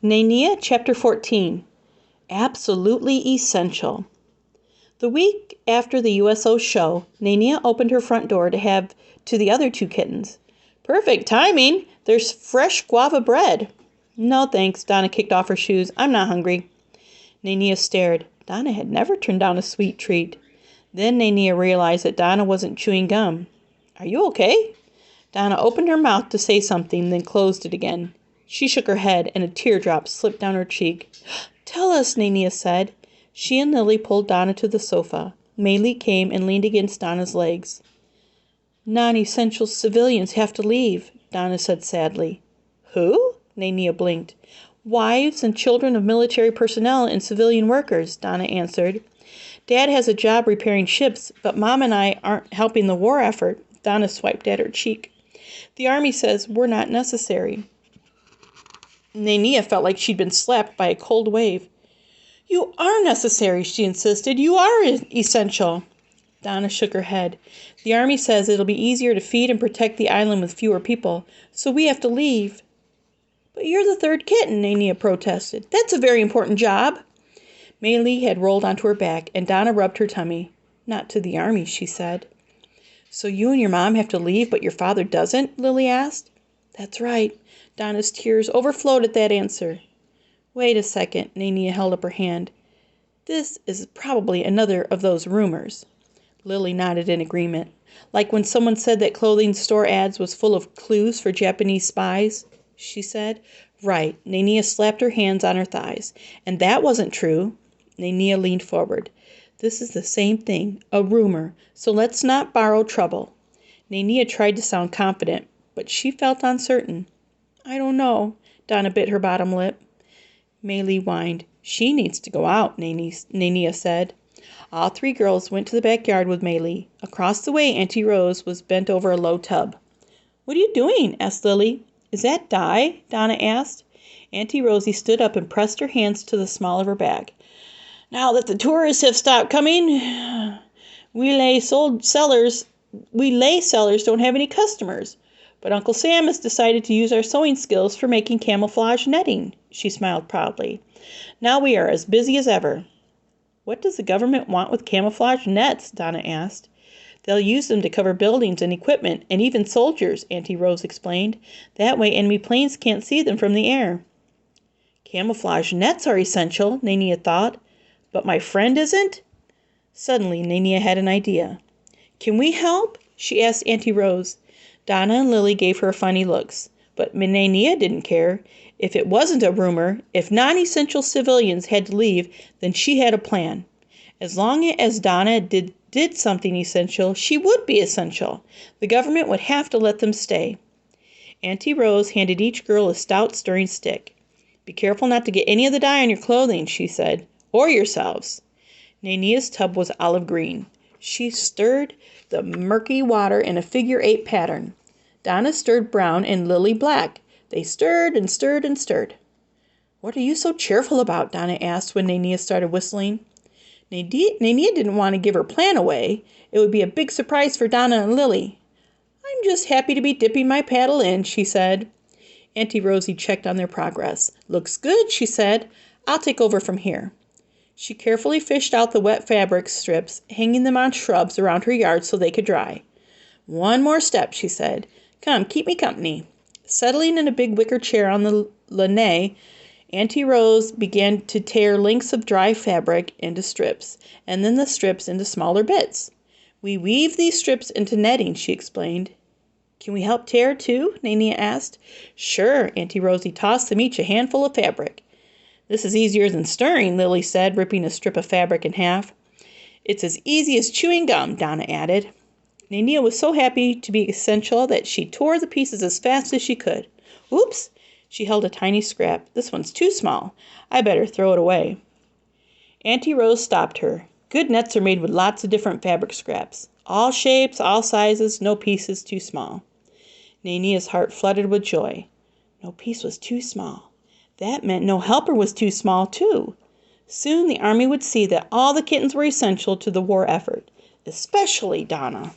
Nanea Chapter 14. Absolutely Essential. The week after the USO show, Nanea opened her front door to have to the other two kittens. "Perfect timing! There's fresh guava bread." "No, thanks." Donna kicked off her shoes. "I'm not hungry." Nanea stared. Donna had never turned down a sweet treat. Then Nanea realized that Donna wasn't chewing gum. "Are you okay?" Donna opened her mouth to say something, then closed it again. She shook her head, and a teardrop slipped down her cheek. "Tell us," Nanea said. She and Lily pulled Donna to the sofa. Maylie came and leaned against Donna's legs. "Non-essential civilians have to leave," Donna said sadly. "Who?" Nanea blinked. "Wives and children of military personnel and civilian workers," Donna answered. "Dad has a job repairing ships, but Mom and I aren't helping the war effort." Donna swiped at her cheek. "The Army says we're not necessary." Nanea felt like she'd been slapped by a cold wave. "You are necessary," she insisted. "You are essential." Donna shook her head. "The Army says it'll be easier to feed and protect the island with fewer people, so we have to leave." "But you're the third kitten," Nanea protested. "That's a very important job." Maylie had rolled onto her back, and Donna rubbed her tummy. "Not to the Army," she said. "So you and your mom have to leave, but your father doesn't?" Lily asked. "That's right." Donna's tears overflowed at that answer. "Wait a second." Nanea held up her hand. "This is probably another of those rumors." Lily nodded in agreement. "Like when someone said that clothing store ads was full of clues for Japanese spies," she said. "Right." Nanea slapped her hands on her thighs. "And that wasn't true." Nanea leaned forward. "This is the same thing, a rumor, so let's not borrow trouble." Nanea tried to sound confident, but she felt uncertain. "I don't know." Donna bit her bottom lip. Maylie whined. "She needs to go out," Nanea said. All three girls went to the backyard with Maylie. Across the way, Auntie Rose was bent over a low tub. "What are you doing?" asked Lily. "Is that dye?" Donna asked. Auntie Rosie stood up and pressed her hands to the small of her back. "Now that the tourists have stopped coming, we lay sellers don't have any customers. But Uncle Sam has decided to use our sewing skills for making camouflage netting." She smiled proudly. "Now we are as busy as ever." "What does the government want with camouflage nets?" Donna asked. "They'll use them to cover buildings and equipment and even soldiers," Auntie Rose explained. "That way enemy planes can't see them from the air." "Camouflage nets are essential," Nanea thought. "But my friend isn't?" Suddenly Nanea had an idea. "Can we help?" she asked Auntie Rose. Donna and Lily gave her funny looks, but Nanea didn't care. If it wasn't a rumor, if non-essential civilians had to leave, then she had a plan. As long as Donna did something essential, she would be essential. The government would have to let them stay. Auntie Rose handed each girl a stout stirring stick. "Be careful not to get any of the dye on your clothing," she said, "or yourselves." Nanea's tub was olive green. She stirred the murky water in a figure-8 pattern. Donna stirred brown and Lily black. They stirred and stirred and stirred. "What are you so cheerful about?" Donna asked when Nanea started whistling. Nanea didn't want to give her plan away. It would be a big surprise for Donna and Lily. "I'm just happy to be dipping my paddle in," she said. Auntie Rosie checked on their progress. "Looks good," she said. "I'll take over from here." She carefully fished out the wet fabric strips, hanging them on shrubs around her yard so they could dry. "One more step," she said. "Come, keep me company." Settling in a big wicker chair on the lanai, Auntie Rose began to tear lengths of dry fabric into strips, and then the strips into smaller bits. "We weave these strips into netting," she explained. "Can we help tear, too?" Nanea asked. "Sure." Auntie Rosie tossed them each a handful of fabric. "This is easier than stirring," Lily said, ripping a strip of fabric in half. "It's as easy as chewing gum," Donna added. Nanea was so happy to be essential that she tore the pieces as fast as she could. "Oops!" She held a tiny scrap. "This one's too small. I better throw it away." Auntie Rose stopped her. "Good nets are made with lots of different fabric scraps. All shapes, all sizes, no piece is too small." Nanea's heart fluttered with joy. No piece was too small. That meant no helper was too small, too. Soon the Army would see that all the kittens were essential to the war effort, especially Donna.